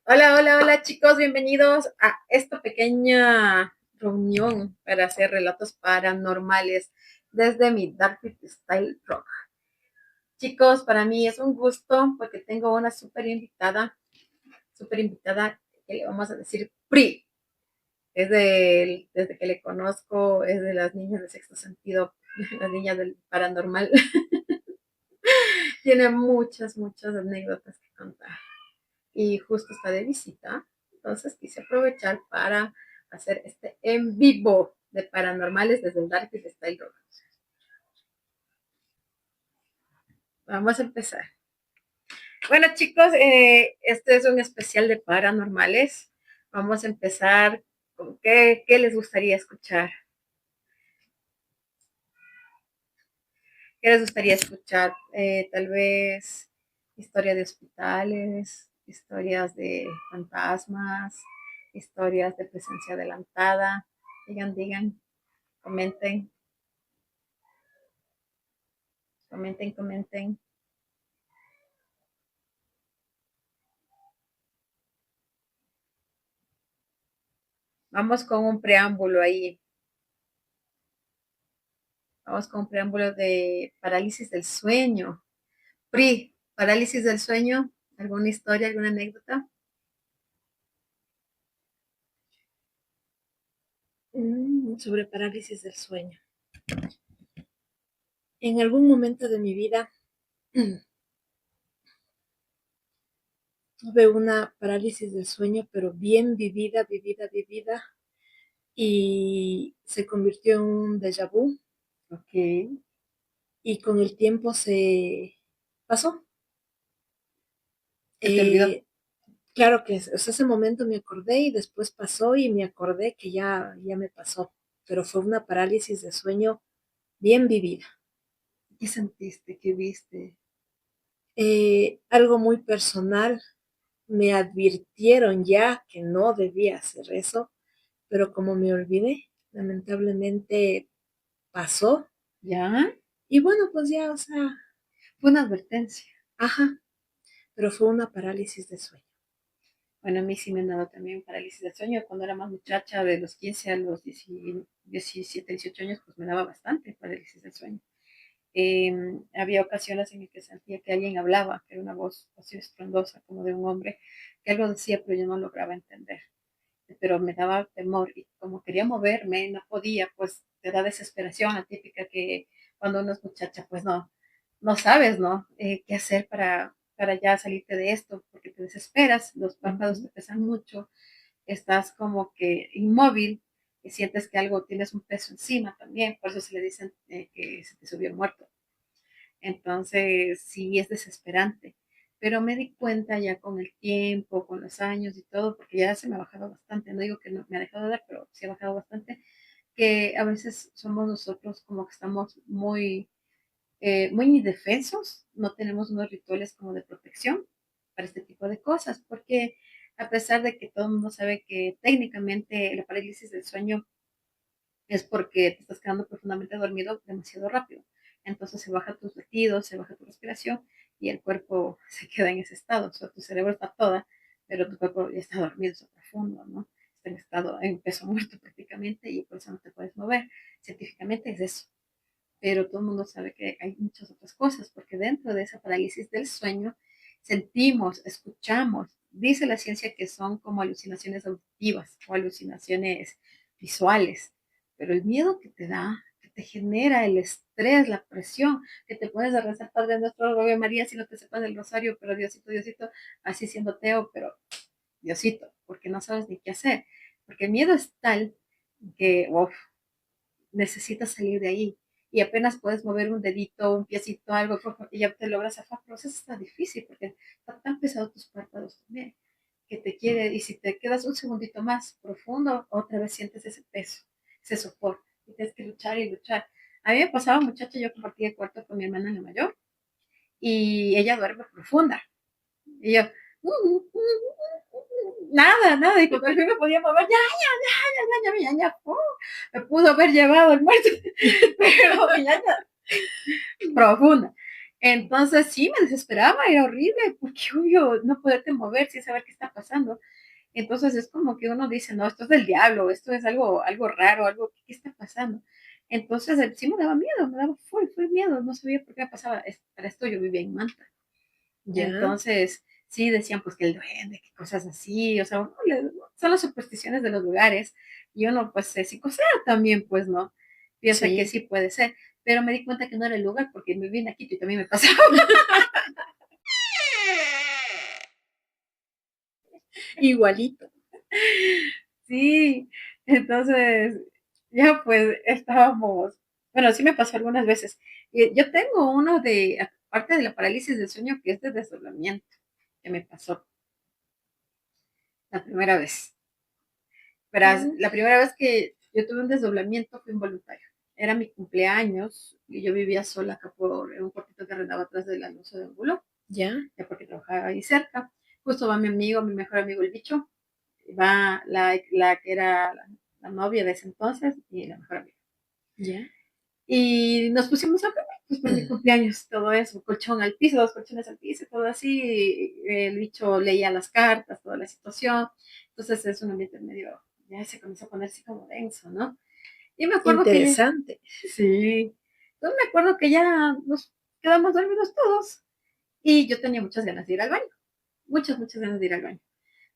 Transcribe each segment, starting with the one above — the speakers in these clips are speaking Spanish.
Hola, hola, hola chicos, bienvenidos a esta pequeña reunión para hacer relatos paranormales desde mi Dark Style Rock. Chicos, para mí es un gusto porque tengo una súper invitada que le vamos a decir Pri. Desde que le conozco, es de las niñas de sexto sentido, las niñas del paranormal. Tiene muchas anécdotas que contar. Y justo está de visita. Entonces quise aprovechar para hacer este en vivo de paranormales desde el Dark Style Rock. Vamos a empezar. Bueno, chicos, este es un especial de paranormales. Vamos a empezar con qué les gustaría escuchar. ¿Qué les gustaría escuchar? Tal vez historia de hospitales, historias de fantasmas, historias de presencia adelantada. Digan, comenten, comenten. Vamos con un preámbulo ahí. Vamos con un preámbulo de parálisis del sueño. Pri, parálisis del sueño. ¿Alguna historia, alguna anécdota? Sobre parálisis del sueño. En algún momento de mi vida tuve una parálisis del sueño, pero bien vivida, y se convirtió en un déjà vu, Ok. y con el tiempo se pasó. Se te olvidó. Eh, claro que ese momento me acordé y después pasó y me acordé que ya me pasó, pero fue una parálisis de sueño bien vivida. ¿Qué sentiste? ¿Qué viste? Algo muy personal. Me advirtieron ya que no debía hacer eso, pero como me olvidé, lamentablemente pasó. ¿Ya? Y bueno, pues ya, o sea, Fue una advertencia. ajá, pero fue una parálisis de sueño. Bueno, a mí sí me han dado también parálisis del sueño. Cuando era más muchacha, de los 15 a los 17, 18 años, pues me daba bastante parálisis del sueño. Había ocasiones en las que sentía que alguien hablaba, que era una voz así estruendosa, como de un hombre, que algo decía, pero yo no lograba entender. Pero me daba temor y como quería moverme, no podía, pues te da desesperación, la típica que cuando uno es muchacha, pues no sabes, ¿no? Qué hacer para ya salirte de esto, porque te desesperas, los párpados te pesan mucho, estás como que inmóvil y sientes que algo tienes un peso encima también, por eso se le dicen que se te subió el muerto. Entonces, sí es desesperante. Pero me di cuenta ya con el tiempo, con los años y todo, porque ya se me ha bajado bastante. No digo que no me ha dejado de dar, pero sí ha bajado bastante. Que a veces somos nosotros como que estamos muy indefensos, no tenemos unos rituales como de protección para este tipo de cosas, porque a pesar de que todo el mundo sabe que técnicamente la parálisis del sueño es porque te estás quedando profundamente dormido demasiado rápido. Entonces se baja tus latidos, se baja tu respiración y el cuerpo se queda en ese estado. O sea, tu cerebro está toda, pero tu cuerpo ya está dormido, está profundo, ¿no? Está en estado, en peso muerto prácticamente y por eso no te puedes mover. Científicamente es eso. Pero todo el mundo sabe que hay muchas otras cosas, porque dentro de esa parálisis del sueño sentimos, escuchamos. Dice la ciencia que son como alucinaciones auditivas o alucinaciones visuales, pero el miedo que te da, que te genera el estrés, la presión, que te pones a rezar Padre Nuestro, Ave María, si no te sepas el rosario, pero Diosito, Diosito, así siendo ateo, pero Diosito, porque no sabes ni qué hacer, porque el miedo es tal que uf, necesitas salir de ahí y apenas puedes mover un dedito, un piecito, algo, y ya te logras zafar, pero eso está difícil porque está tan pesado tus párpados también que te quiere, y si te quedas un segundito más profundo, otra vez sientes ese peso, ese sopor, y tienes que luchar y luchar. A mí me pasaba, muchacha, yo compartía el cuarto con mi hermana la mayor, y ella duerme profunda, y yo, nada, y cuando al fin me podía mover, me pudo haber llevado el muerto, pero profunda. Entonces sí, me desesperaba, era horrible, porque obvio no poderte mover sin saber qué está pasando. Entonces es como que uno dice, no, esto es del diablo, esto es algo raro, algo, ¿qué está pasando? Entonces sí me daba miedo, me daba full miedo, no sabía por qué me pasaba. Para esto yo vivía en Manta. Ya, Entonces sí decían pues que el duende, que cosas así, o sea, son las supersticiones de los lugares y uno pues se psicosea también, pues no, piensa que sí, sí puede ser, pero me di cuenta que no era el lugar porque me vine aquí y también me pasaba. igualito. Sí, entonces ya pues estábamos, bueno, sí me pasó algunas veces. Yo tengo uno de, aparte de la parálisis del sueño, que es de desdoblamiento, que me pasó la primera vez. Verás, Mm, la primera vez que yo tuve un desdoblamiento fue involuntario. Era mi cumpleaños y yo vivía sola acá por en un cuartito que arrendaba atrás del almuerzo de Angulo, ya, ya porque trabajaba ahí cerca. Justo va mi amigo, mi mejor amigo el bicho, va la que era la novia de ese entonces y la mejor amiga. ya. Y nos pusimos a comer, pues por mi cumpleaños, todo eso, colchón al piso, dos colchones al piso, todo así. El bicho leía las cartas, toda la situación. Entonces es un ambiente medio, ya se comenzó a poner así como denso, ¿no? Y me acuerdo que ya, Interesante. sí, entonces me acuerdo que ya nos quedamos dormidos todos y yo tenía muchas ganas de ir al baño, muchas ganas de ir al baño.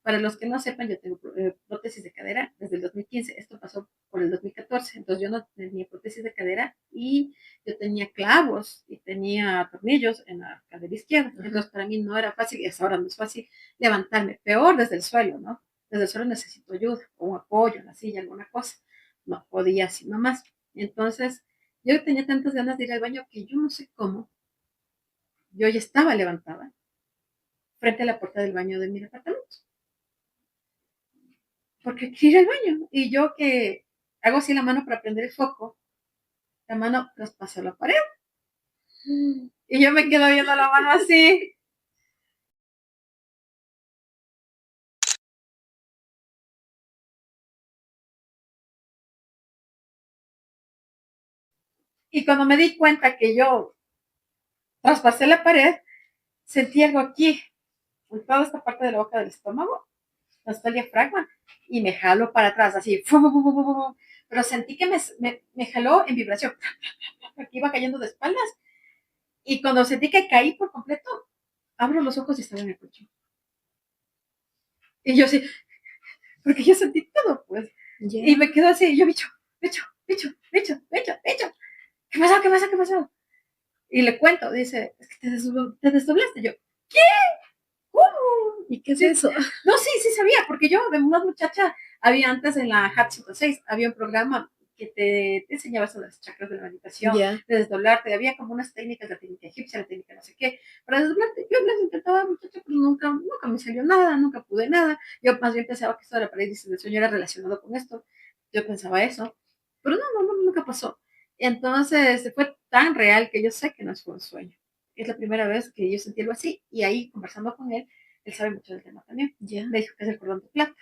Para los que no sepan, yo tengo prótesis de cadera desde el 2015. Esto pasó por el 2014. Entonces yo no tenía prótesis de cadera y yo tenía clavos y tenía tornillos en la cadera izquierda. Ajá. Entonces para mí no era fácil y hasta ahora no es fácil levantarme. Peor desde el suelo, ¿no? Desde el suelo necesito ayuda o un apoyo en la silla, alguna cosa. No podía así nomás. Entonces yo tenía tantas ganas de ir al baño que yo no sé cómo. Yo ya estaba levantada frente a la puerta del baño de mi departamento porque quiero ir al baño. Y yo que hago así la mano para prender el foco, la mano traspasa la pared. Y yo me quedo viendo la mano así. Y cuando me di cuenta que yo traspasé la pared, sentí algo aquí, en toda esta parte de la boca del estómago, donde está el diafragma, y me jaló para atrás, así. Pero sentí que me jaló en vibración, que iba cayendo de espaldas. Y cuando sentí que caí por completo, abro los ojos y estaba en el coche. Y yo así, porque yo sentí todo, pues. Ya. Y me quedo así, yo, bicho, ¿qué pasó, qué pasó, qué pasó? Y le cuento, dice, es que te desdoblaste. Yo, ¿qué? ¿Y qué es Sí. eso? No, sí, sí sabía, porque yo de una muchacha, había antes en la HAT 106, había un programa que te enseñaba sobre las chakras de la meditación, Ya. de desdoblarte, había como unas técnicas, la técnica egipcia, la técnica no sé qué, para desdoblarte. Yo les intentaba, muchacha, pero nunca me salió nada, nunca pude nada. Yo más bien pensaba que esto de la parálisis del sueño era relacionado con esto. Yo pensaba eso, pero nunca pasó. Entonces fue tan real que yo sé que no fue un sueño. Es la primera vez que yo sentí algo así y ahí conversando con él sabe mucho del tema también. Ya. Me dijo que es el cordón de plata.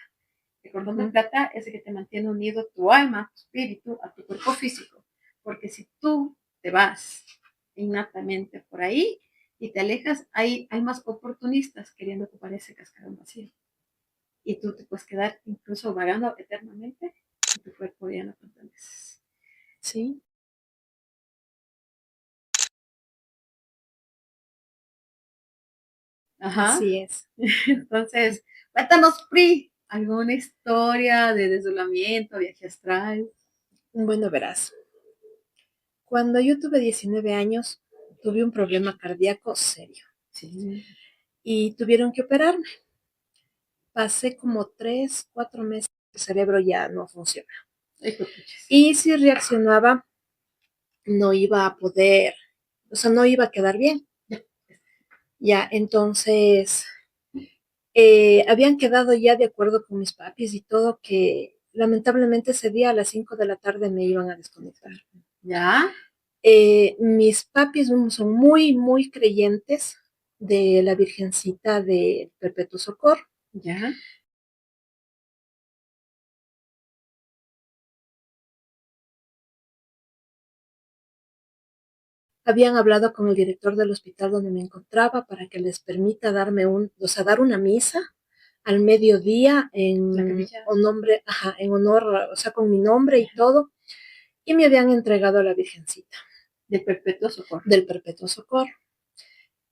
El cordón de Ujú. plata es el que te mantiene unido tu alma, tu espíritu, a tu cuerpo físico. Porque si tú te vas innatamente por ahí y te alejas, hay almas oportunistas queriendo ocupar ese cascarón vacío. Y tú te puedes quedar incluso vagando eternamente y tu cuerpo ya no perteneces. Sí, Ajá. así es. Entonces, cuéntanos, Pri, alguna historia de desdoblamiento, viaje astral. Bueno, verás. Cuando yo tuve 19 años, tuve un problema cardíaco serio Sí. y tuvieron que operarme. Pasé como 3, 4 meses, el cerebro ya no funciona. Ay, qué puches. Y si reaccionaba, no iba a poder, o sea, no iba a quedar bien. Ya, entonces, habían quedado ya de acuerdo con mis papis y todo que lamentablemente ese día a las 5 de la tarde me iban a desconectar. ¿Ya? Mis papis son muy creyentes de la Virgencita de Perpetuo Socorro. ¿Ya? habían hablado con el director del hospital donde me encontraba para que les permita darme dar una misa al mediodía en honor, o sea, con mi nombre y todo, y me habían entregado a la Virgencita. Del Perpetuo Socorro. Del Perpetuo Socorro.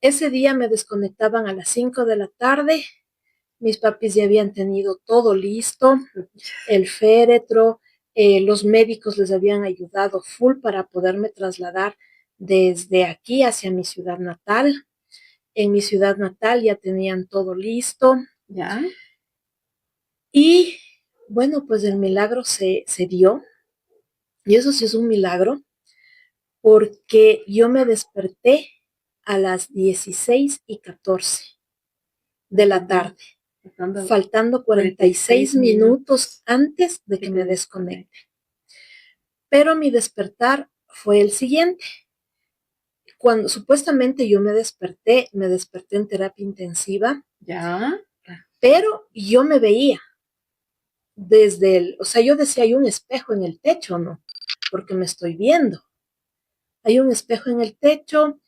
Ese día me desconectaban a las 5 de la tarde, mis papis ya habían tenido todo listo, el féretro, los médicos les habían ayudado full para poderme trasladar desde aquí hacia mi ciudad natal. En mi ciudad natal ya tenían todo listo. ¿Ya? Y bueno, pues el milagro se dio. Y eso sí es un milagro, porque yo me desperté a las 16:14 de la tarde, faltando 46 minutos antes de que me desconecte. Pero mi despertar fue el siguiente. Cuando supuestamente yo me desperté en terapia intensiva. ¿Ya? Pero yo me veía desde o sea, yo decía, hay un espejo en el techo, ¿no? Porque me estoy viendo. Hay un espejo en el techo,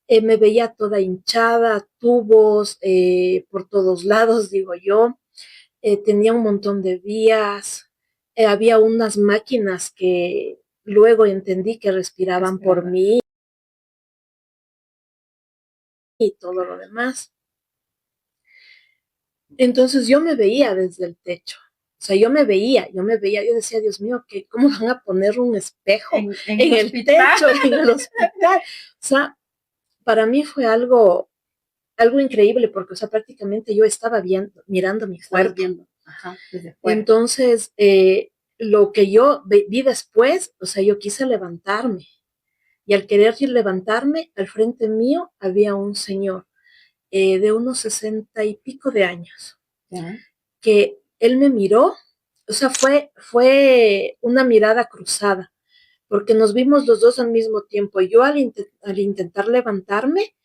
me veía toda hinchada, tubos por todos lados, digo yo. Tenía un montón de vías, había unas máquinas que luego entendí que respiraban por mí y todo lo demás. Entonces yo me veía desde el techo. O sea, yo me veía, yo decía, Dios mío, ¿cómo van a poner un espejo en el techo, en el hospital? O sea, para mí fue algo increíble, porque, o sea, prácticamente yo estaba mirando mi cuerpo. Ajá, desde fuera. Entonces, lo que yo vi después, o sea, yo quise levantarme. Y al querer levantarme, al frente mío había un señor de unos 60 y pico de años. ¿Ya? Que él me miró, o sea, fue una mirada cruzada, porque nos vimos los dos al mismo tiempo. Yo al intentar levantarme,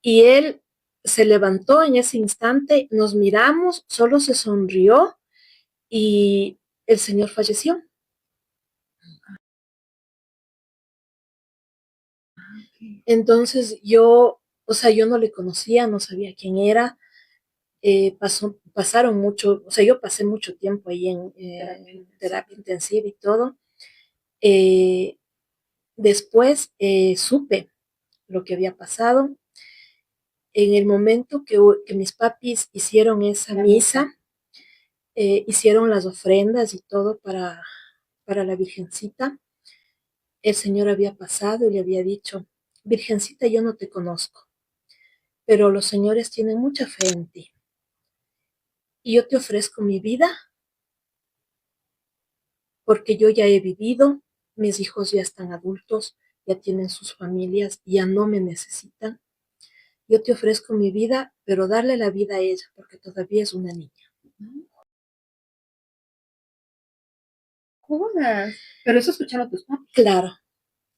y él se levantó en ese instante, nos miramos, solo se sonrió y el señor falleció. Entonces yo, o sea, yo no le conocía, no sabía quién era. Pasaron mucho, o sea, yo pasé mucho tiempo ahí en terapia intensiva y todo. Después supe lo que había pasado. En el momento que mis papis hicieron esa misa, hicieron las ofrendas y todo para la Virgencita, el Señor había pasado y le había dicho, Virgencita, yo no te conozco, pero los señores tienen mucha fe en ti. Y yo te ofrezco mi vida porque yo ya he vivido, mis hijos ya están adultos, ya tienen sus familias, ya no me necesitan. Yo te ofrezco mi vida, pero darle la vida a ella porque todavía es una niña. Jodas. Pero eso escucharon tus papás. Claro,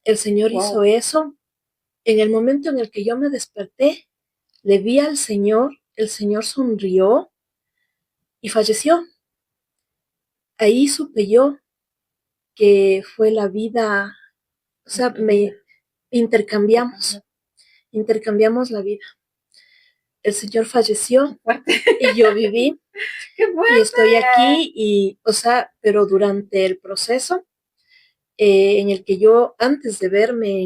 el Señor hizo eso. En el momento en el que yo me desperté, le vi al Señor, el Señor sonrió y falleció. Ahí supe yo que fue la vida, o sea, me intercambiamos la vida. El Señor falleció y yo viví. ¡Qué fuerte! Y estoy aquí y, o sea, pero durante el proceso en el que yo, antes de verme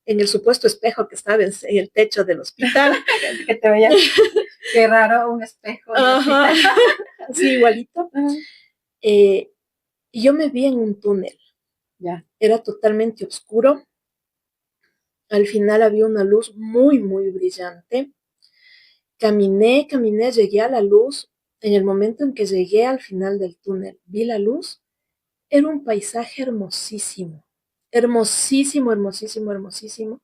en el supuesto espejo que estaba en el techo del hospital. Que te veías, qué raro, un espejo. Ajá, así igualito. Yo me vi en un túnel. Ya. Era totalmente oscuro. Al final había una luz muy, muy brillante. Caminé, llegué a la luz. En el momento en que llegué al final del túnel, vi la luz. Era un paisaje hermosísimo. Hermosísimo, hermosísimo, hermosísimo.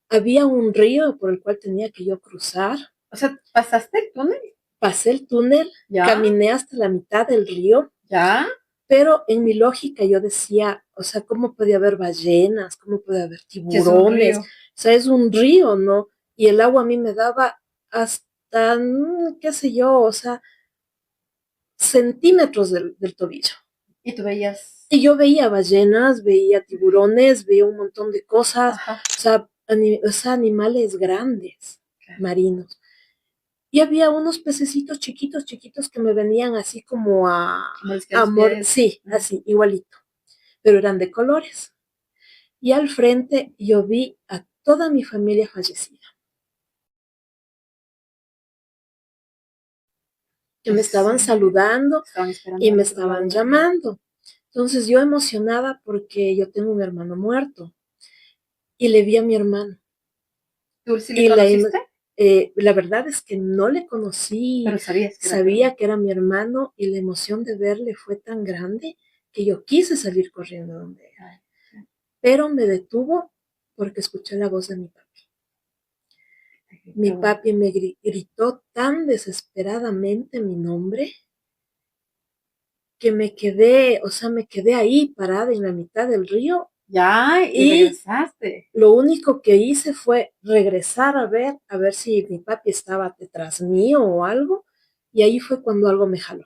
Había un río por el cual tenía que yo cruzar. O sea, ¿pasaste el túnel? Pasé el túnel, ¿ya? Caminé hasta la mitad del río. ¿Ya? Pero en mi lógica yo decía, o sea, ¿cómo puede haber ballenas? ¿Cómo puede haber tiburones? O sea, es un río, ¿no? Y el agua a mí me daba hasta, qué sé yo, o sea, centímetros del tobillo. ¿Y tú veías Y yo veía ballenas, veía tiburones, veía un montón de cosas, Ajá, o sea, animales grandes, claro. marinos. Y había unos pececitos chiquitos, chiquitos que me venían así como Como les quedan a los pies. sí, así, igualito, pero eran de colores. Y al frente yo vi a toda mi familia fallecida, que me Es, estaban saludando estaban y esperando al me otro lado estaban de la vida. llamando. Entonces yo emocionada porque yo tengo un hermano muerto y le vi a mi hermano. ¿Tú sí le Y conociste? la verdad es que no le conocí, Pero sabías que era tu hermano. sabía que era mi hermano y la emoción de verle fue tan grande que yo quise salir corriendo donde él. Ay, Pero me detuvo porque escuché la voz de mi papi. te Mi gritó. papi me gritó tan desesperadamente mi nombre que me quedé, o sea, me quedé ahí parada en la mitad del río Ya, y y regresaste. lo único que hice fue regresar a ver si mi papi estaba detrás mío o algo, y ahí fue cuando algo me jaló.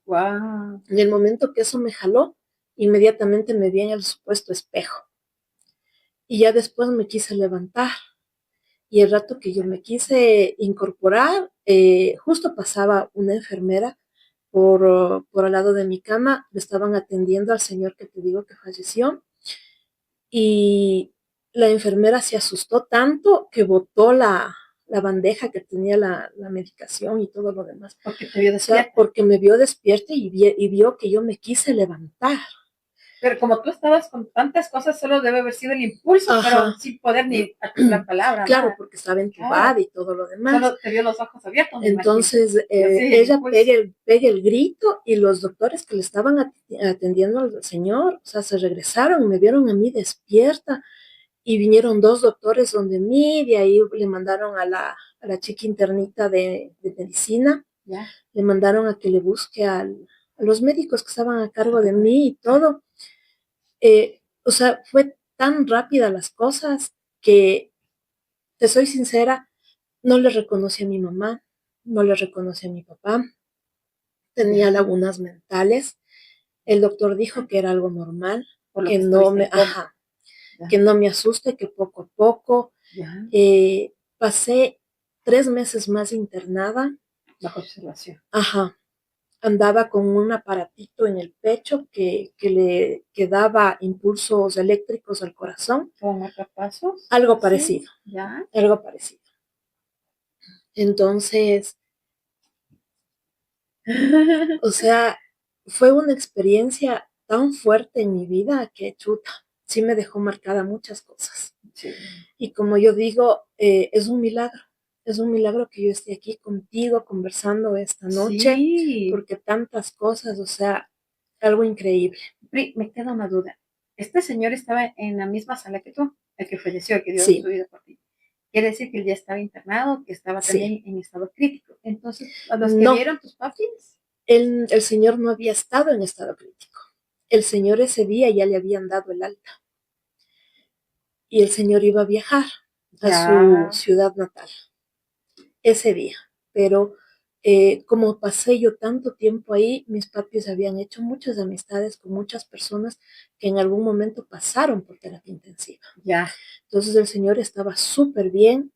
Wow. En el momento que eso me jaló, inmediatamente me vi en el supuesto espejo. Y ya después me quise levantar. Y el rato que yo me quise incorporar, justo pasaba una enfermera por al lado de mi cama, le estaban atendiendo al señor que te digo que falleció. Y la enfermera se asustó tanto que botó la bandeja que tenía la medicación y todo lo demás. Porque te vio O sea, despierta. porque me vio despierta y vio que yo me quise levantar. Pero como tú estabas con tantas cosas, solo debe haber sido el impulso, pero Ajá. sin poder ni articular palabra, Claro, nada. porque estaba Claro. entubada y todo lo demás. Solo te vio los ojos abiertos, me imagino. Entonces, Y así, el ella impulso. pega el grito y los doctores que le estaban atendiendo al señor, o sea, se regresaron, me vieron a mí despierta y vinieron dos doctores donde mí, de ahí le mandaron a la chica internita de medicina, Ya. le mandaron a que le busque a los médicos que estaban a cargo de mí y todo. O sea, fue tan rápida las cosas que, te soy sincera, no le reconocí a mi mamá, no le reconocí a mi papá, tenía Ya. lagunas mentales. El doctor dijo que era algo normal, Por lo que que no estuviste me, en coma. ajá, Ya. que no me asuste, que poco a poco. Ya. Pasé 3 meses más internada. Bajo observación. Ajá, andaba con un aparatito en el pecho que daba impulsos eléctricos al corazón. ¿Como marcapasos? Algo Así. parecido, Ya. algo parecido. Entonces, o sea, fue una experiencia tan fuerte en mi vida que chuta, sí me dejó marcada muchas cosas. Sí. Y como yo digo, es un milagro que yo esté aquí contigo conversando esta noche, Sí. porque tantas cosas, o sea, algo increíble. Pri, me queda una duda. Este señor estaba en la misma sala que tú, el que falleció, el que dio su Sí, vida por ti. Quiere decir que él ya estaba internado, que estaba sí. también en estado crítico. Entonces, a los que No, vieron tus papis, el señor no había estado en estado crítico. El señor ese día ya le habían dado el alta y el señor iba a viajar a su ya, ciudad natal ese día. Pero como pasé yo tanto tiempo ahí, mis papis habían hecho muchas amistades con muchas personas que en algún momento pasaron por terapia intensiva. ya, Entonces el señor estaba súper bien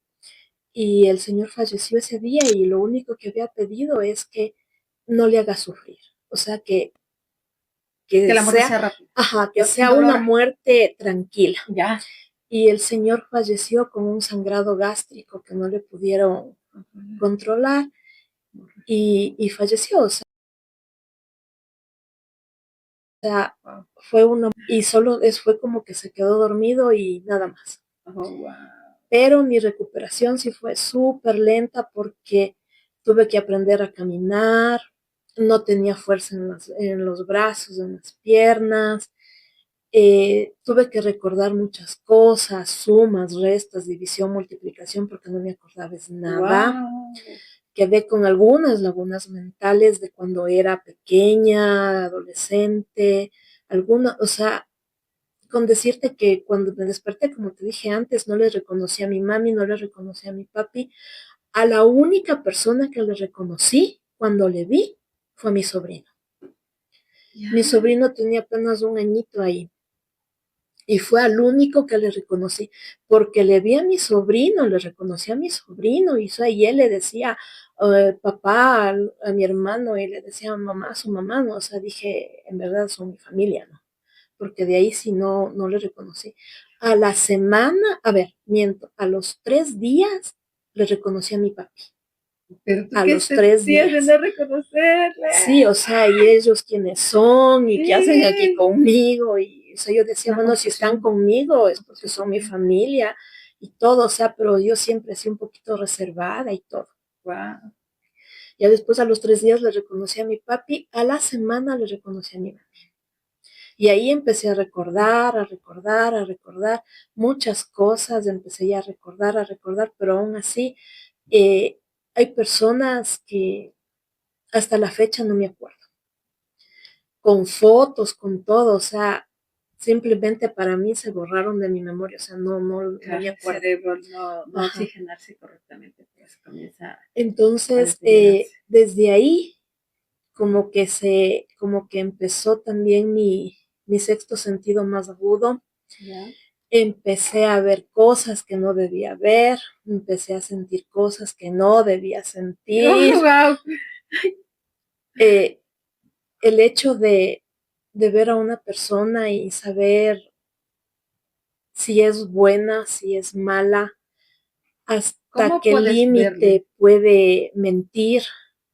y el señor falleció ese día y lo único que había pedido es que no le haga sufrir. O sea, que que la muerte sea, sea rápida, ajá, que pero sin sea una dolor, muerte tranquila. ya. Y el señor falleció con un sangrado gástrico que no le pudieron controlar y falleció. O sea, Wow. fue uno, y solo fue como que se quedó dormido y nada más. Oh, wow. Pero mi recuperación sí fue súper lenta porque tuve que aprender a caminar, no tenía fuerza en los brazos, en las piernas, tuve que recordar muchas cosas, sumas, restas, división, multiplicación, porque no me acordaba de nada. Wow. Quedé con algunas lagunas mentales de cuando era pequeña, adolescente, alguna, o sea, con decirte que cuando me desperté, como te dije antes, no le reconocí a mi mami, no le reconocí a mi papi. A la única persona que le reconocí cuando le vi fue a mi sobrino. Mi sobrino tenía apenas un añito ahí. Y fue al único que le reconocí, porque le vi a mi sobrino, le reconocí a mi sobrino, y él le decía papá a mi hermano, y le decía mamá a su mamá, ¿no? O sea, dije, en verdad son mi familia, ¿no? Porque de ahí sí no le reconocí. A la semana, a ver, miento, a los 3 días le reconocí a mi papi. Pero tú A qué los 3 días. sentías de no reconocerle. Sí, o sea, y ellos quiénes son y qué hacen aquí Sí. conmigo. Y o sea, yo decía, Una bueno, si están confusión. conmigo es porque son mi Confusión. familia y todo, o sea, pero yo siempre he sido un poquito reservada y todo. Wow. Ya después a los 3 días le reconocí a mi papi, a la semana le reconocí a mi mami. Y ahí empecé a recordar, a recordar, a recordar muchas cosas, empecé ya a recordar, pero aún así eh, hay personas que hasta la fecha no me acuerdo, con fotos, con todo, o sea, simplemente para mí se borraron de mi memoria, o sea, no me Claro, el acuerdo. cerebro no Ajá. oxigenarse correctamente, pues comienza a Entonces, deteriorarse. desde ahí, como que empezó también mi sexto sentido más agudo. ¿Ya? Empecé a ver cosas que no debía ver, empecé a sentir cosas que no debía sentir. Oh, wow. Eh, el hecho de ver a una persona y saber si es buena, si es mala, hasta ¿Cómo qué puedes verlo? límite puede mentir,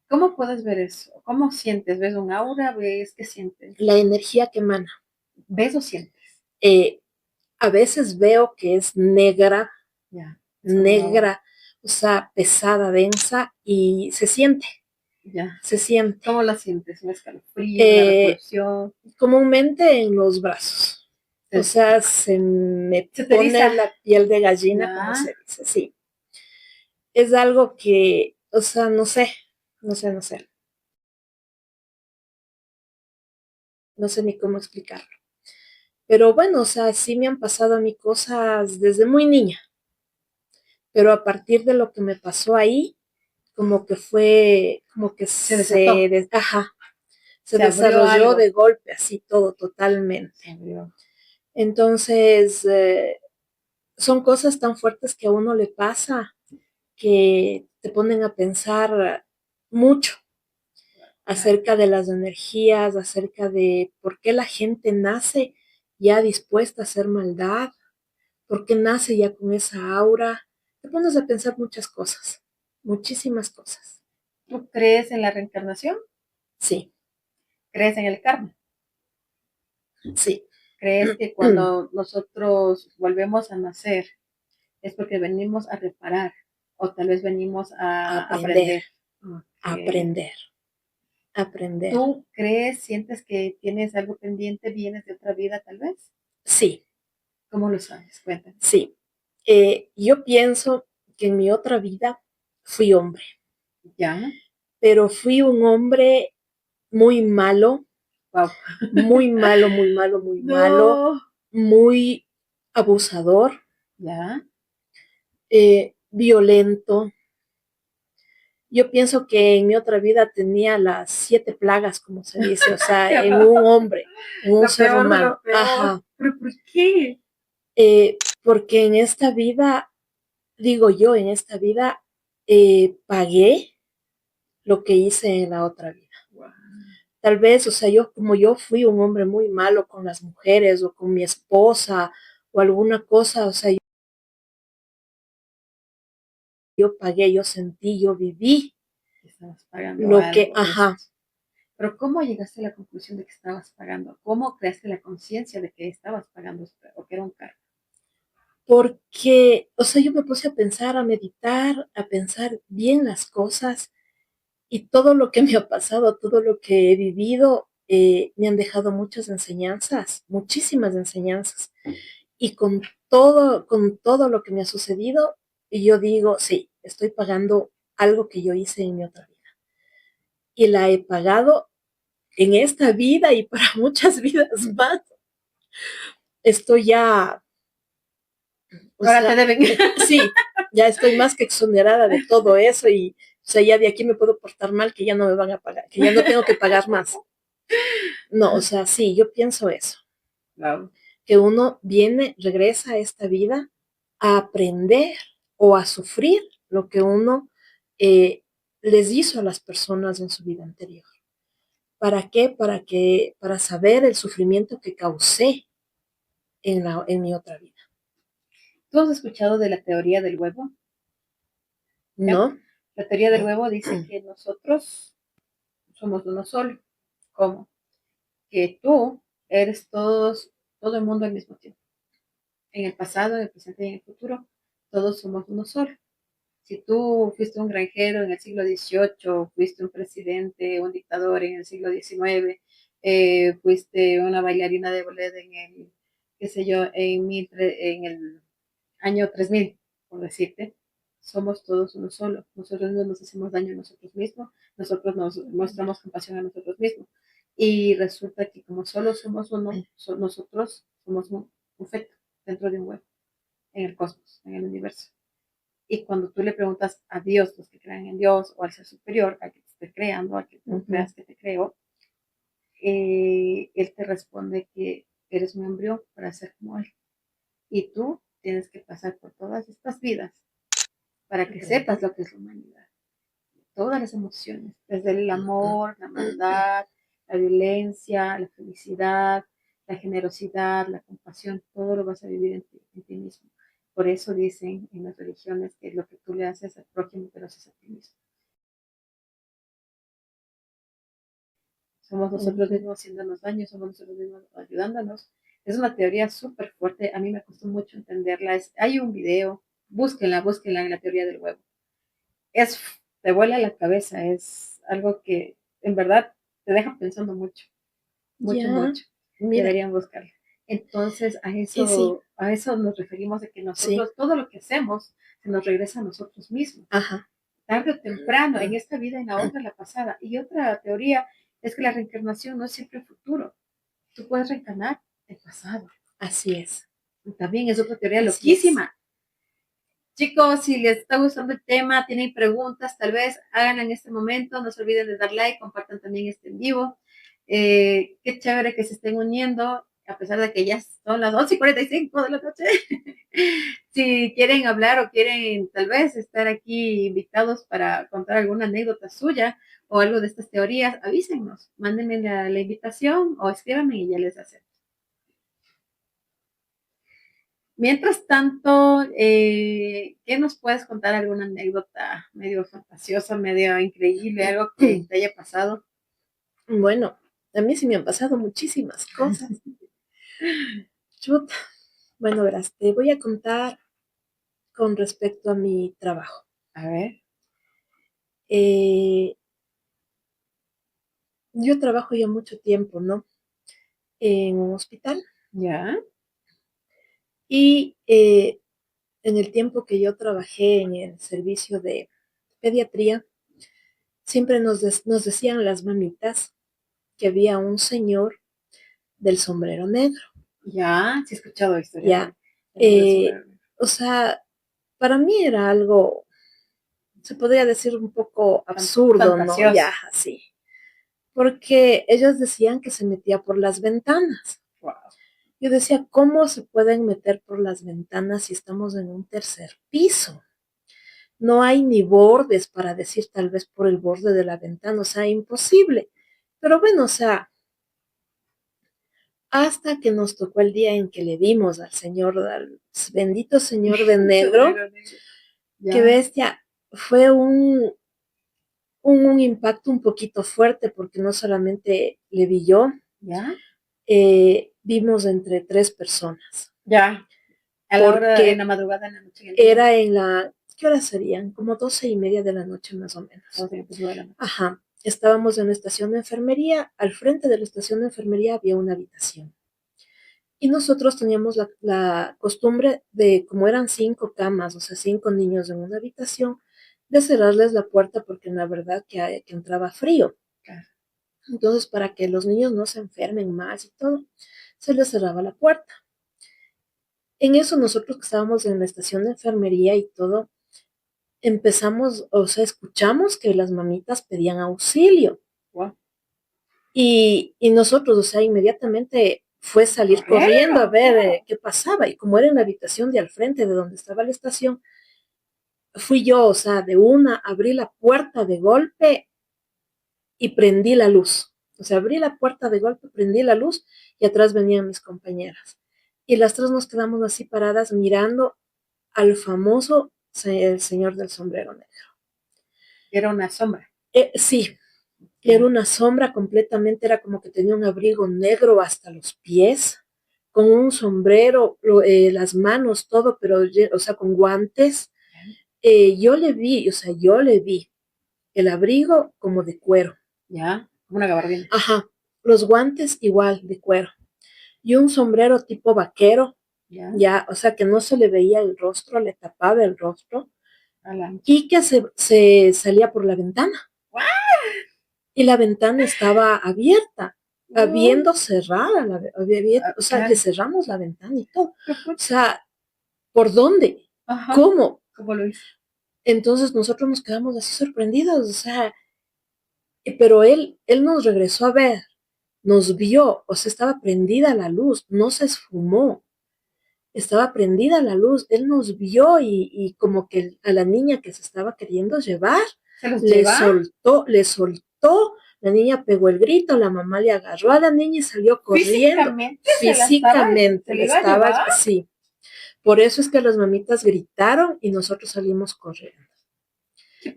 ¿Cómo puedes ver eso? ¿Cómo sientes? ¿Ves un aura? ¿Ves qué sientes? la energía que emana. ¿Ves o sientes? Eh, a veces veo que es negra, Ya, es como un aura. negra, o sea, pesada, densa, y Ya. se siente. ¿Cómo la sientes? ¿Un escalofrío? ¿Una Eh, repulsión? comúnmente en los brazos. O Se, sea, se me se te pone eriza. la piel de gallina, como Ya. se dice, sí. Es algo que, o sea, no sé ni cómo explicarlo. Pero bueno, o sea, sí me han pasado a mí cosas desde muy niña, pero a partir de lo que me pasó ahí, como que Se desató. ajá, se Se abrió desarrolló algo. de golpe, así todo, totalmente. Se abrió. Entonces, son cosas tan fuertes que a uno le pasa que te ponen a pensar mucho Claro. acerca de las energías, acerca de por qué la gente nace ya dispuesta a hacer maldad, por qué nace ya con esa aura. Te pones a pensar muchas cosas, muchísimas cosas. ¿Tú crees en la reencarnación? Sí, ¿Crees en el karma? sí. ¿Crees que cuando nosotros volvemos a nacer es porque venimos a reparar o tal vez venimos a Aprender, aprender? Okay. aprender, aprender. ¿Tú crees, sientes que tienes algo pendiente, vienes de otra vida tal vez? Sí, ¿Cómo lo sabes? Cuéntame. sí. Yo pienso que en mi otra vida fui hombre, ¿Ya? pero fui un hombre muy malo, Wow. muy malo, muy malo, muy malo, No. muy abusador, ¿Ya? violento. Yo pienso que en mi otra vida tenía las 7 plagas, como se dice, o sea, Qué en horror. un hombre, en un Lo ser peor de humano. lo peor. Ajá. ¿Pero por qué? Porque en esta vida, digo yo, en esta vida pagué lo que hice en la otra vida. Wow. Tal vez, o sea, yo como yo fui un hombre muy malo con las mujeres o con mi esposa o alguna cosa, o sea, yo pagué, yo sentí, yo viví Estabas pagando lo que, algo de ajá, esto. Pero ¿cómo llegaste a la conclusión de que estabas pagando? ¿Cómo creaste la conciencia de que estabas pagando o que era un cargo? porque, o sea, yo me puse a pensar, a meditar, a pensar bien las cosas y todo lo que me ha pasado, todo lo que he vivido, me han dejado muchas enseñanzas, muchísimas enseñanzas. Y con todo lo que me ha sucedido, yo digo, sí, estoy pagando algo que yo hice en mi otra vida. Y la he pagado en esta vida y para muchas vidas más. Estoy ya, o Ahora te sea, deben. sí, ya estoy más que exonerada de todo eso y, o sea, ya de aquí me puedo portar mal que ya no me van a pagar, que ya no tengo que pagar más. No, o sea, sí, yo pienso eso, Wow. que uno viene, regresa a esta vida a aprender o a sufrir lo que uno eh, les hizo a las personas en su vida anterior. ¿Para qué? Para saber el sufrimiento que causé en mi otra vida. ¿Tú has escuchado de la teoría del huevo? ¿Ya? ¿No? La teoría del huevo dice que nosotros somos uno solo. ¿Cómo? Que tú eres todo el mundo al mismo tiempo. En el pasado, en el presente y en el futuro, todos somos uno solo. Si tú fuiste un granjero en el siglo XVIII, fuiste un presidente, un dictador en el siglo XIX, fuiste una bailarina de ballet en el, qué sé yo, en el año 3000, por decirte, somos todos uno solo. Nosotros no nos hacemos daño a nosotros mismos, nosotros nos mostramos compasión a nosotros mismos. Y resulta que como solo somos uno, nosotros somos un feto dentro de un huevo, en el cosmos, en el universo. Y cuando tú le preguntas a Dios, los que creen en Dios, o al ser superior, al que te esté creando, al que tú creas que te creo, él te responde que eres un embrión para ser como él. Y tú tienes que pasar por todas estas vidas para que sepas lo que es la humanidad. Todas las emociones, desde el amor, la maldad, la violencia, la felicidad, la generosidad, la compasión, todo lo vas a vivir en ti mismo. Por eso dicen en las religiones que lo que tú le haces al prójimo te lo haces a ti mismo. Somos nosotros mismos haciéndonos daño, somos nosotros mismos ayudándonos. Es una teoría súper fuerte, a mí me costó mucho entenderla. Hay un video, búsquenla en la teoría del huevo. Te vuela la cabeza, es algo que en verdad te deja pensando mucho, mucho, Ya, mucho. mira, Deberían buscarla. Entonces, y sí, a eso nos referimos de que sí, nosotros, todo lo que hacemos, se nos regresa a nosotros mismos. ajá, Tarde o temprano, en esta vida, en la otra, la pasada. Y otra teoría es que la reencarnación no es siempre el futuro. Tú puedes reencarnar el pasado. así es, Y también es otra teoría así es. loquísima. Chicos, si les está gustando el tema, tienen preguntas, tal vez háganla en este momento. No se olviden de dar like, compartan también este en vivo. Qué chévere que se estén uniendo, a pesar de que ya son las 11:45 de la noche. Si quieren hablar o quieren tal vez estar aquí invitados para contar alguna anécdota suya o algo de estas teorías, avísennos, mándenme la invitación o escríbanme y ya les hacemos. Mientras tanto, ¿qué nos puedes contar? ¿Alguna anécdota medio fantasiosa, medio increíble, algo que te haya pasado? Bueno, a mí sí me han pasado muchísimas cosas. Chuta. Bueno, verás, te voy a contar con respecto a mi trabajo. A ver, Eh, yo trabajo ya mucho tiempo, ¿no? En un hospital ya, y en el tiempo que yo trabajé en el servicio de pediatría, siempre nos decían las mamitas que había un señor del sombrero negro, ya, sí he escuchado historias ¿ya? del hombre del Eh, sombrero. o sea, para mí era algo, se podría decir un poco absurdo, ¿no? Ya, Fantasioso. así. Porque ellos decían que se metía por las ventanas. Wow. Yo decía, ¿cómo se pueden meter por las ventanas si estamos en un tercer piso? No hay ni bordes para decir tal vez por el borde de la ventana, o sea, imposible. Pero bueno, o sea, hasta que nos tocó el día en que le dimos al señor, al bendito señor de negro, Sombrero negro. que Ya, bestia, fue un impacto un poquito fuerte porque no solamente le vi yo, ya, vimos entre tres personas, ya. A la hora, en porque la madrugada, en la noche, en el día. era en la, ¿qué horas serían? Como 12:30 de la noche más o menos. O sea, pues, de la noche. Ajá, estábamos en la estación de enfermería, al frente de la estación de enfermería había una habitación. Y nosotros teníamos la costumbre de, como eran 5 camas, o sea, 5 niños en una habitación, de cerrarles la puerta porque la verdad que entraba frío. Claro. Entonces, para que los niños no se enfermen más y todo, se les cerraba la puerta. En eso nosotros que estábamos en la estación de enfermería y todo, empezamos, o sea, escuchamos que las mamitas pedían auxilio. Wow. Y nosotros, o sea, inmediatamente fue salir corriendo a ver qué pasaba. Y como era en la habitación de al frente de donde estaba la estación, fui yo, o sea, de una, abrí la puerta de golpe y prendí la luz. O sea, abrí la puerta de golpe, prendí la luz y atrás venían mis compañeras. Y las tres nos quedamos así paradas mirando al famoso el señor del sombrero negro. Era una sombra. Sí, era una sombra completamente, era como que tenía un abrigo negro hasta los pies, con un sombrero, las manos, todo, pero, o sea, con guantes. Yo le vi, o sea, yo le vi el abrigo como de cuero. Ya, como una gabardina. Ajá, los guantes igual de cuero. Y un sombrero tipo vaquero, ya, o sea, que no se le veía el rostro, le tapaba el rostro. Y que se salía por la ventana. ¡Wow! Y la ventana estaba abierta, habiendo cerrada, o sea, le cerramos la ventana y todo. O sea, ¿por dónde? Ajá. ¿Cómo? ¿Cómo lo hizo? Entonces nosotros nos quedamos así sorprendidos, o sea, pero él nos regresó a ver, nos vio, o sea, estaba prendida la luz, no se esfumó, estaba prendida la luz, él nos vio y como que a la niña que se estaba queriendo llevar, le soltó, la niña pegó el grito, la mamá le agarró a la niña y salió corriendo. Físicamente le estaba, sí. Por eso es que las mamitas gritaron y nosotros salimos corriendo.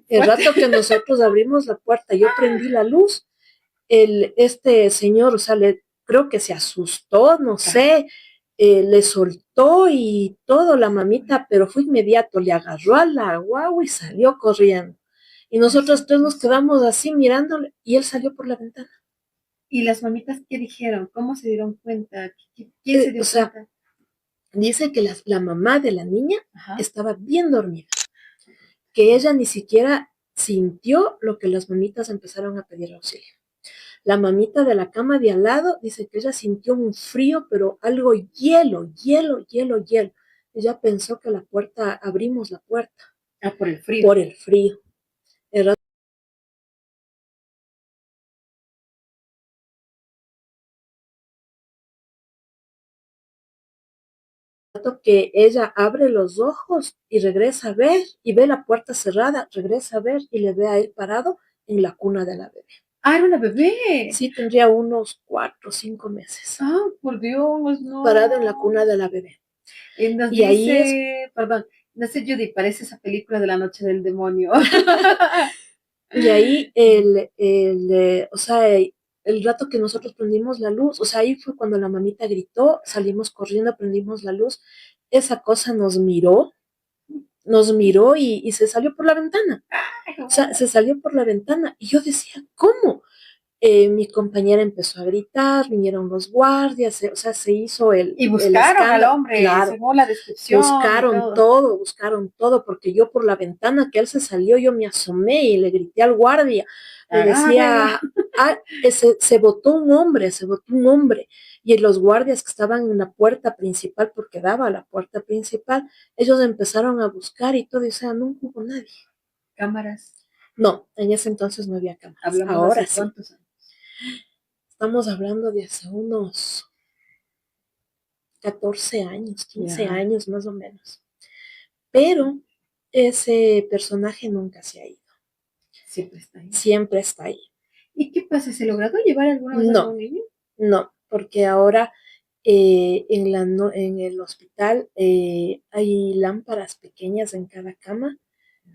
El rato que nosotros abrimos la puerta, yo prendí la luz, este señor, o sea, creo que se asustó, no sé, le soltó y todo la mamita, pero fue inmediato, le agarró a la guagua y salió corriendo. Y nosotros tres nos quedamos así mirándole y él salió por la ventana. ¿Y las mamitas qué dijeron? ¿Cómo se dieron cuenta? ¿Quién se dio cuenta? Dice que la mamá de la niña estaba bien dormida, que ella ni siquiera sintió lo que las mamitas empezaron a pedir auxilio. La mamita de la cama de al lado dice que ella sintió un frío, pero algo hielo. Ella pensó que la puerta, abrimos la puerta. Ah, por el frío. Por el frío. El rato que ella abre los ojos y regresa a ver y ve la puerta cerrada, regresa a ver y le ve a él parado en la cuna de la bebé. Ah, era una bebé. Sí, tendría unos 4 o 5 meses. Ah, por Dios, no. Parado en la cuna de la bebé. Y ahí es, perdón, no sé, Judy, parece esa película de la noche del demonio. Y ahí o sea, el rato que nosotros prendimos la luz, o sea, ahí fue cuando la mamita gritó, salimos corriendo, prendimos la luz, esa cosa nos miró y se salió por la ventana. O sea, se salió por la ventana y yo decía, ¿cómo? Mi compañera empezó a gritar, vinieron los guardias, o sea, se hizo y buscaron al hombre, claro, según la descripción. Buscaron todo, porque yo por la ventana que él se salió, yo me asomé y le grité al guardia, le decía, se botó un hombre, y los guardias que estaban en la puerta principal, porque daba a la puerta principal, ellos empezaron a buscar y todo, y o sea, no hubo nadie. ¿Cámaras? No, en ese entonces no había cámaras. Hablamos ahora sí. ¿Cuántos años? Estamos hablando de hace unos 14 años, 15 años más o menos. Pero ese personaje nunca se ha ido. Siempre está ahí. Siempre está ahí. ¿Y qué pasa? ¿Se logró llevar alguna vez a un niño? No, porque ahora en el hospital hay lámparas pequeñas en cada cama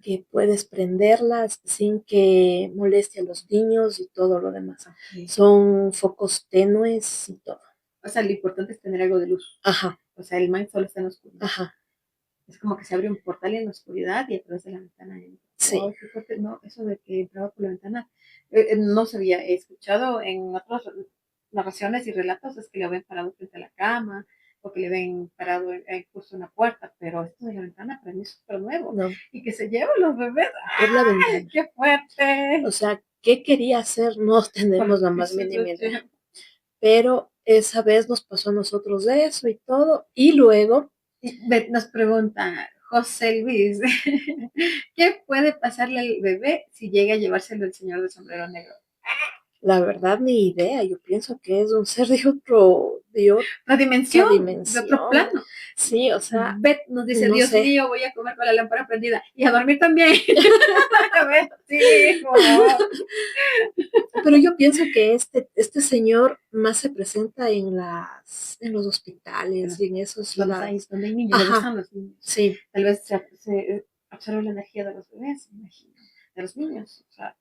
que puedes prenderlas sin que moleste a los niños y todo lo demás. Okay. Son focos tenues y todo. O sea, lo importante es tener algo de luz. Ajá. O sea, el mind solo está en la oscuridad. Ajá. Es como que se abre un portal en la oscuridad y a través de la ventana entra. Sí. Oh, qué fuerte. No, eso de que entraba por la ventana, no se había escuchado en otras narraciones y relatos, es que le habían parado frente a la cama, o que le ven parado justo en la puerta, pero esto de la ventana para mí es súper nuevo. No. Y que se llevan los bebés. Por la ventana. ¡Qué fuerte! O sea, ¿qué quería hacer? No tenemos la más mínima idea. Pero esa vez nos pasó a nosotros eso y todo. Y luego nos pregunta José Luis, ¿qué puede pasarle al bebé si llega a llevárselo el señor del sombrero negro? La verdad, ni idea. Yo pienso que es un ser de La otra dimensión, de otro dimensión. plano. Sí, o sea, Bet nos dice, no Dios sé. mío, voy a comer con la lámpara prendida y a dormir también. Sí, wow. Pero yo pienso que este señor más se presenta en los hospitales y en esos lugares. Donde hay niños, le Ajá, gustan los niños. sí, Tal vez se absorbe la energía de los bebés, me imagino, de los niños. O sea,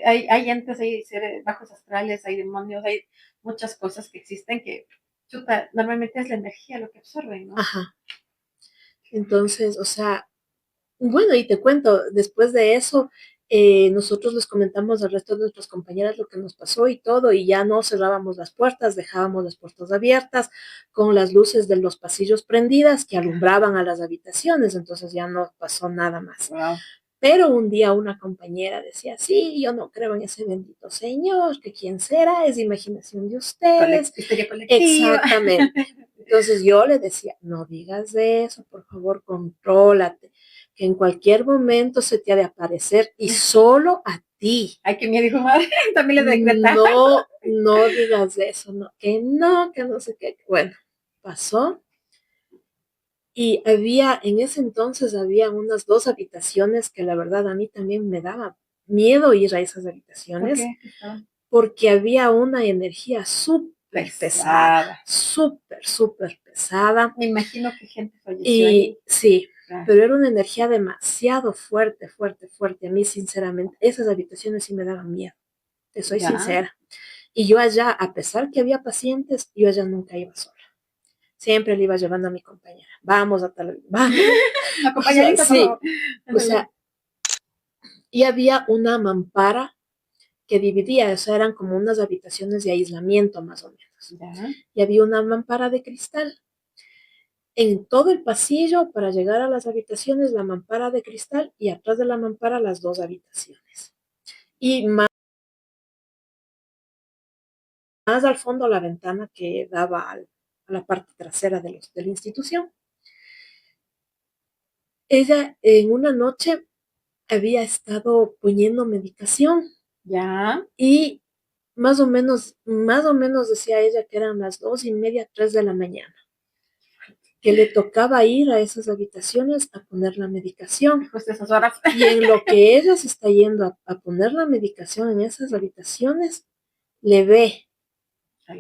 hay entes, hay seres bajos astrales, hay demonios, hay muchas cosas que existen que, chuta, normalmente es la energía lo que absorben, ¿no? ajá. Entonces, o sea, bueno, y te cuento, después de eso, nosotros les comentamos al resto de nuestras compañeras lo que nos pasó y todo, y ya no cerrábamos las puertas, dejábamos las puertas abiertas con las luces de los pasillos prendidas que alumbraban a las habitaciones, entonces ya no pasó nada más. Wow. Pero un día una compañera decía, sí, yo no creo en ese bendito señor, que quién será, es imaginación de ustedes. Histeria colectiva. Exactamente. Entonces yo le decía, no digas eso, por favor, contrólate, que en cualquier momento se te ha de aparecer y solo a ti. Ay, que me dijo madre, también le decreta. No, no digas eso, no, que no sé qué. Bueno, pasó y en ese entonces había unas dos habitaciones que la verdad a mí también me daba miedo ir a esas ¿Por habitaciones qué? Estaba porque había una energía súper pesada, pesada. súper pesada. Me imagino que gente falleció Y ahí. sí, Claro. pero era una energía demasiado fuerte. A mí, sinceramente, esas habitaciones sí me daban miedo, te soy Ya. sincera. Y yo allá, a pesar que había pacientes, yo allá nunca iba sola. Siempre le iba llevando a mi compañera. Vamos a tal, vamos. O sea, Acompañadita, por sí. favor. O sea, y había una mampara que dividía, o sea, eran como unas habitaciones de aislamiento más o menos. Ya. Y había una mampara de cristal. En todo el pasillo, para llegar a las habitaciones, la mampara de cristal y atrás de la mampara las dos habitaciones. Y más al fondo la ventana que daba a la parte trasera de la institución. Ella en una noche había estado poniendo medicación Ya. y más o menos decía ella que eran las 2:30, 3 de la mañana, que le tocaba ir a esas habitaciones a poner la medicación. Justo esas horas. Y en lo que ella se está yendo a poner la medicación en esas habitaciones, le ve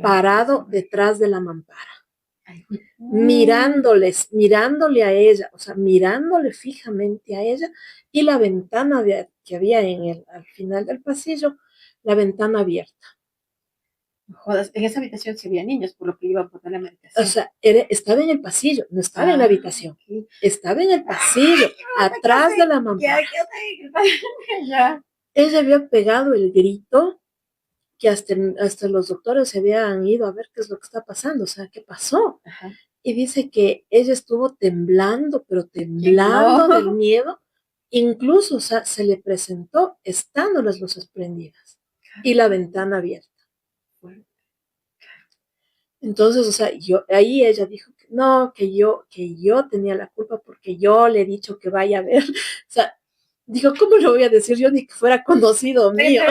parado detrás de la mampara, Ay, mirándole a ella, o sea, mirándole fijamente a ella, y la ventana que había al final del pasillo, la ventana abierta. jodas, en esa habitación sí había niños, por lo que iba a poner la O meditación. sea, estaba en el pasillo, no estaba en la Ah, habitación, ok. estaba en el Ay, pasillo, atrás de la ya, mampara. ya. Ella había pegado el grito que hasta los doctores se habían ido a ver qué es lo que está pasando, o sea, qué pasó. Ajá. Y dice que ella estuvo temblando, pero ¿Quién temblando del no? miedo, incluso, o sea, se le presentó estando las luces prendidas y la ventana abierta. Bueno, Entonces, o sea, ahí ella dijo que no, que yo tenía la culpa porque yo le he dicho que vaya a ver. O sea, dijo, ¿cómo lo voy a decir yo ni que fuera conocido sí, mío?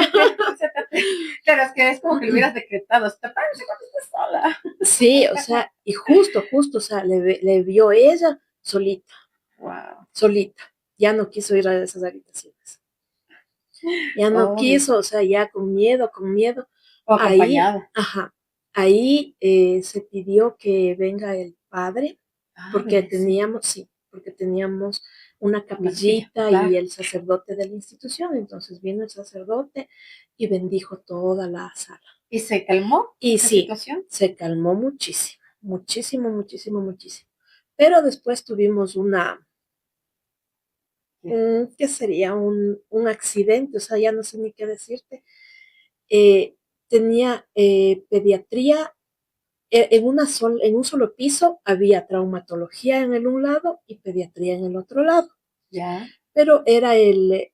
sí, claro, es que es como que lo hubieras decretado. ¿Te parece cuando estás sola? Sí, o sea, y justo, o sea, le vio ella solita, Wow. solita. Ya no quiso ir a esas habitaciones. Ya no Obvio. quiso, o sea, ya con miedo, con miedo. O Ahí, acompañada. ajá, ahí se pidió que venga el padre, Ah, bendecido. sí, porque teníamos una Una capilla, capillita y claro. el sacerdote de la institución, entonces vino el sacerdote y bendijo toda la sala. ¿Y se calmó Y esa sí, situación? se calmó muchísimo. Pero después tuvimos Yeah. ¿qué sería? Un accidente, o sea, ya no sé ni qué decirte. Eh, tenía pediatría, en un solo piso había traumatología en un lado y pediatría en el otro lado, Ya. pero era el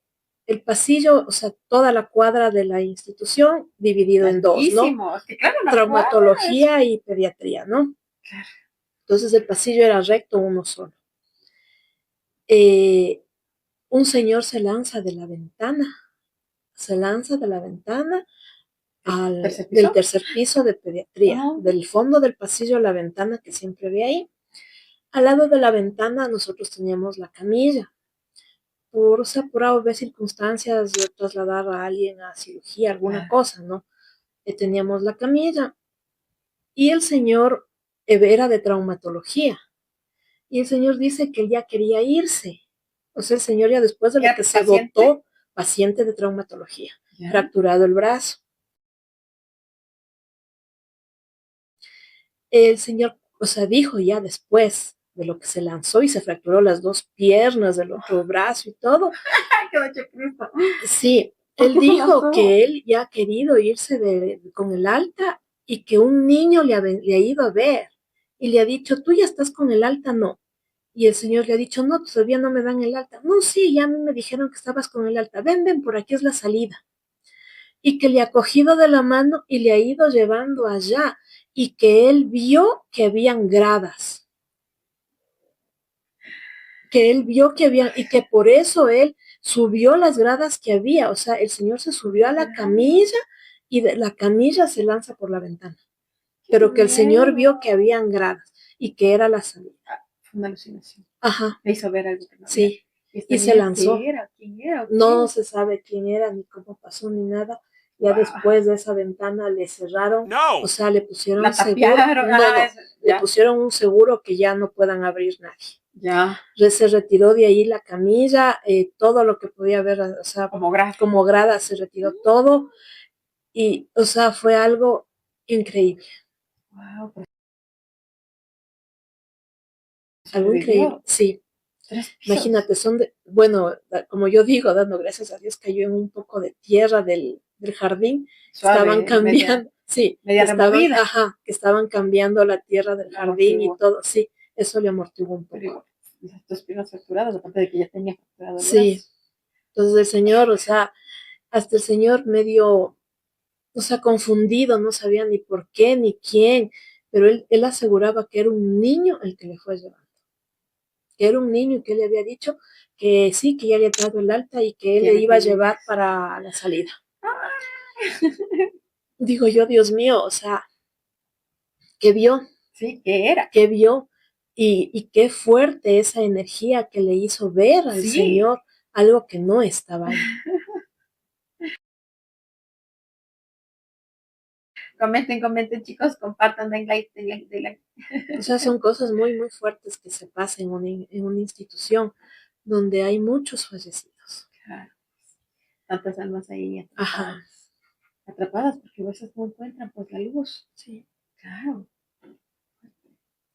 pasillo, o sea, toda la cuadra de la institución dividido en dos, ¿no? Larguísimo. Es que claro, una cuadra es. Traumatología y pediatría, ¿no? Claro. Entonces el pasillo era recto, uno solo. Eh, un señor se lanza de la ventana del tercer piso de pediatría, del fondo del pasillo a la ventana que siempre había ahí. Al lado de la ventana nosotros teníamos la camilla. O sea, por A o B circunstancias de trasladar a alguien a cirugía, alguna cosa, ¿no? Teníamos la camilla y el señor era de traumatología. Y el señor dice que él ya quería irse. O sea, el señor ya después de lo que se votó, paciente de traumatología, fracturado el brazo. El señor, o sea, dijo ya después de lo que se lanzó y se fracturó las dos piernas del otro brazo y todo. Sí, él dijo que él ya ha querido irse con el alta y que un niño le ha ido a ver y le ha dicho, ¿tú ya estás con el alta? No. Y el señor le ha dicho, no, todavía no me dan el alta. No, sí, ya a mí me dijeron que estabas con el alta. Ven, ven, por aquí es la salida. Y que le ha cogido de la mano y le ha ido llevando allá. Y que él vio que habían gradas. Que él vio que había, y que por eso él subió las gradas que había. O sea, el señor se subió a la camilla y de la camilla se lanza por la ventana. Pero que el señor vio que habían gradas y que era la salida. Una alucinación. Ajá. Me hizo ver algo que no sí. Y se lanzó. ¿Quién era? No se sabe quién era, ni cómo pasó, ni nada. Ya después de esa ventana le cerraron. No. O sea, le pusieron seguro. Le pusieron un seguro que ya no puedan abrir nadie. Ya. Se retiró de ahí la camilla, todo lo que podía haber, o sea, como grada se retiró todo. Y, o sea, fue algo increíble. Wow. Pues, algo increíble, sí. Imagínate, bueno, como yo digo, dando gracias a Dios, cayó en un poco de tierra del jardín. Suave, estaban cambiando, media removida. Que estaban cambiando la tierra del jardín y todo, sí, eso le amortiguó un poco. Tus piernas fracturadas, aparte de que ya tenía fracturado el brazo. Entonces el señor, o sea, hasta el señor medio, o sea, confundido, no sabía ni por qué, ni quién, pero él aseguraba que era un niño el que le fue llevando. Que era un niño y que él le había dicho que sí, que ya le había dado el alta y que él le iba a llevar para la salida. Digo yo, Dios mío, o sea, ¿qué vio? Sí, ¿qué era? ¿Qué vio? Y qué fuerte esa energía que le hizo ver al Señor algo que no estaba ahí. Comenten, chicos, compartan, den like. O sea, son cosas muy, muy fuertes que se pasan en una institución donde hay muchos fallecidos. Claro. Tantas almas ahí atrapadas porque a veces no encuentran pues la luz. Sí. Claro.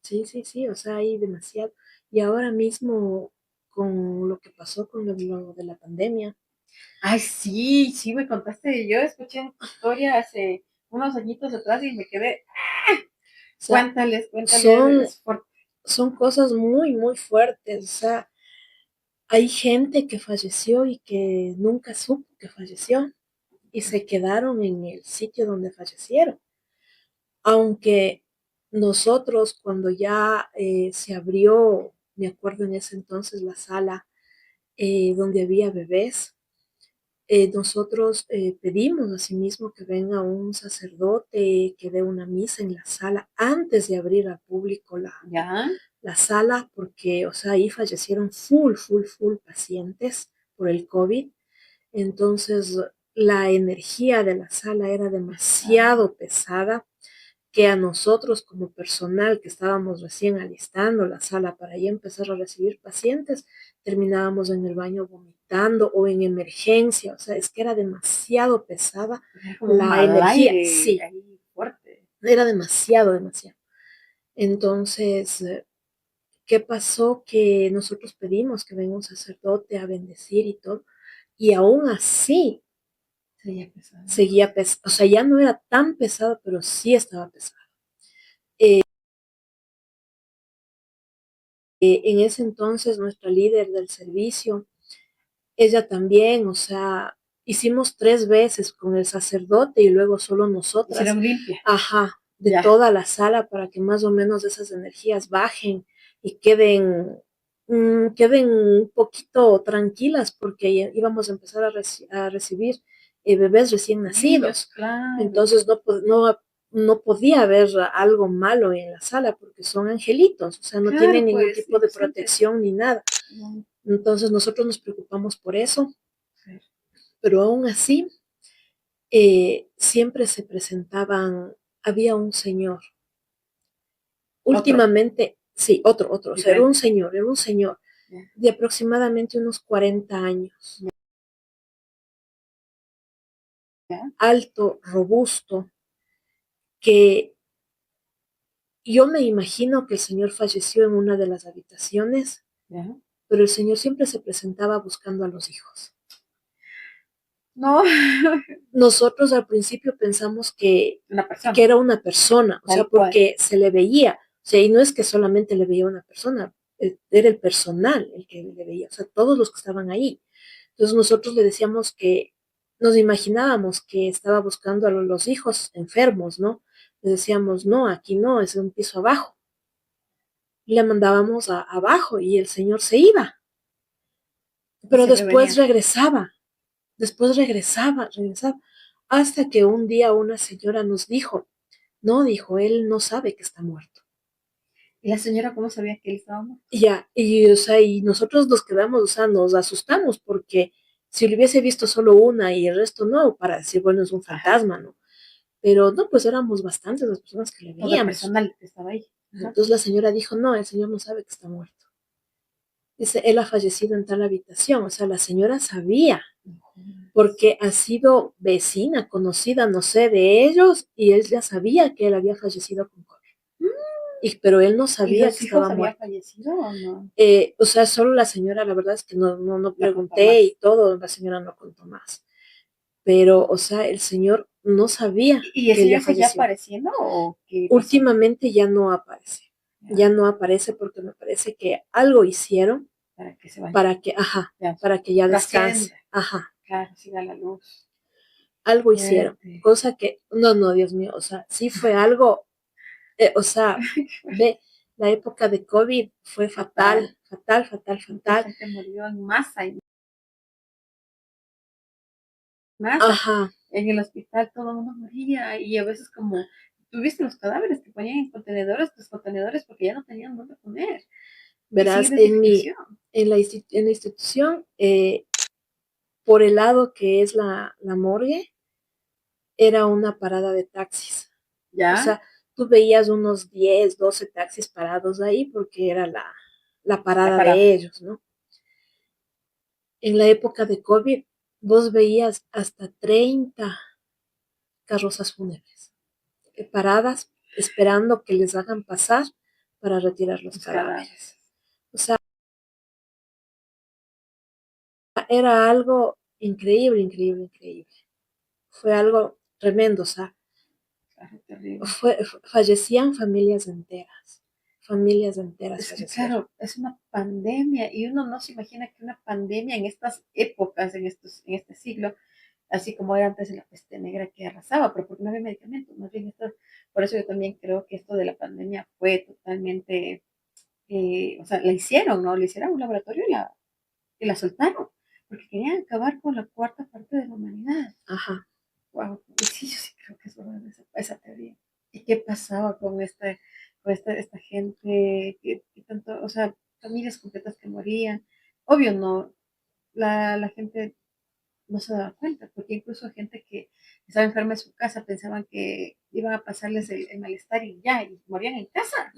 Sí, o sea, hay demasiado. Y ahora mismo con lo que pasó con lo de la pandemia. Ay, sí, me contaste. Yo escuché una historia hace unos añitos atrás y me quedé. O sea, cuéntales. Son cosas muy, muy fuertes. O sea, hay gente que falleció y que nunca supo que falleció y se quedaron en el sitio donde fallecieron. Aunque nosotros cuando ya se abrió, me acuerdo en ese entonces, la sala donde había bebés, nosotros pedimos asimismo que venga un sacerdote que dé una misa en la sala antes de abrir al público la sala, porque, o sea, ahí fallecieron full pacientes por el COVID. Entonces, la energía de la sala era demasiado pesada que a nosotros como personal que estábamos recién alistando la sala para ya empezar a recibir pacientes, terminábamos en el baño vomitando o en emergencia. O sea, es que era demasiado pesada la energía. Sí, fuerte. Era demasiado. Entonces, ¿qué pasó? Que nosotros pedimos que venga un sacerdote a bendecir y todo, y aún así seguía pesado. O sea, ya no era tan pesado, pero sí estaba pesado. En ese entonces nuestra líder del servicio, ella también, o sea, hicimos 3 veces con el sacerdote y luego solo nosotras. Hicieron limpia. De toda la sala para que más o menos esas energías bajen y queden un poquito tranquilas porque íbamos a empezar a recibir bebés recién nacidos. Claro. Entonces no podía haber algo malo en la sala porque son angelitos, o sea, no Claro, tienen ningún pues, tipo de inocentes. protección ni nada. No, Entonces nosotros nos preocupamos por eso, sí. pero aún así siempre se presentaban, había un señor, Otro, últimamente, sí, otro, o sea, diferente. era un señor Ya, de aproximadamente unos 40 años, ya, alto, robusto, que yo me imagino que el señor falleció en una de las habitaciones, ya. pero el señor siempre se presentaba buscando a los hijos. No, Nosotros al principio pensamos una que persona, era una persona, o sea, tal cual. porque se le veía, o sea, y no es que solamente le veía una persona, era el personal el que le veía, o sea, todos los que estaban ahí. Entonces nosotros le decíamos que nos imaginábamos que estaba buscando a los hijos enfermos, ¿no? Le decíamos, no, aquí no, es un piso abajo. Y le mandábamos abajo y el señor se iba, Y pero siempre venía. después regresaba, hasta que un día una señora nos dijo, no, dijo, él no sabe que está muerto. ¿Y la señora cómo sabía que él estaba muerto? Y ya, o sea, y nosotros nos quedamos, o sea, nos asustamos porque si lo hubiese visto solo una y el resto no, para decir, bueno, es un Ajá. fantasma, ¿no? Pero no, pues éramos bastantes las personas que le Todo el veíamos. personal que estaba ahí. Ajá. Entonces la señora dijo, no, el señor no sabe que está muerto. Dice, él ha fallecido en tal habitación. O sea, la señora sabía, porque ha sido vecina, conocida, no sé, de ellos, y él ya sabía que él había fallecido con COVID. Pero él no ¿Y sabía los que hijos estaba habían muerto. fallecido o no? O sea, solo la señora, la verdad es que no No contó pregunté y más. todo, la señora no contó más. Pero, o sea, el señor no sabía ¿Y el que él ya señor seguía falleció. apareciendo o qué pasó? Últimamente ya no aparece. Ya Ya, no aparece porque me parece que algo hicieron para que se vaya. para que, ajá, Ya, para que ya descanse. trascienda. Ajá, Claro, siga la luz. algo hicieron. Fuerte. Cosa que, no, Dios mío, o sea, sí fue algo, o sea, ve, la época de COVID fue Fatal. Mucha fatal. gente murió en masa, en masa. Ajá, En el hospital todo el mundo moría y a veces como tuviste los cadáveres que ponían en contenedores, los contenedores porque ya no tenían dónde poner. Y sin verás, identificación. en la institución, por el lado que es la morgue, era una parada de taxis. O ¿Ya? sea, tú veías unos 10 12 taxis parados ahí porque era la La parada parada. de ellos, ¿no? En la época de COVID, vos veías hasta 30 carrozas fúnebres paradas esperando que les hagan pasar para retirar los Los cadáveres. cadáveres. O sea, era algo increíble. Fue algo tremendo, o sea, Claro, terrible. fallecían familias enteras Es que fallecieron. claro, es una pandemia y uno no se imagina que una pandemia en estas épocas, en este siglo, así como era antes en la peste negra que arrasaba, pero porque no había medicamentos, más bien esto, por eso yo también creo que esto de la pandemia fue totalmente, o sea, la hicieron, ¿no? Le hicieron un laboratorio y la soltaron, porque querían acabar con la cuarta parte de la humanidad. Ajá. Wow, y sí, yo sí creo que es verdad esa teoría. ¿Y qué pasaba esta gente que tanto, o sea, familias completas que morían? Obvio, no, la gente no se daba cuenta, porque incluso gente que estaba enferma en su casa pensaban que iba a pasarles el malestar y ya, y morían en casa.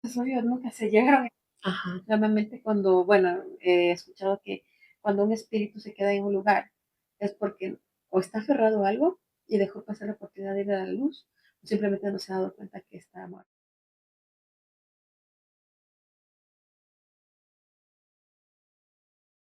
Entonces, obvio, nunca se llegaron. Ajá. Normalmente cuando, bueno, he escuchado que cuando un espíritu se queda en un lugar es porque o está aferrado a algo y dejó pasar la oportunidad de ir a la luz, o simplemente no se ha dado cuenta que está muerto.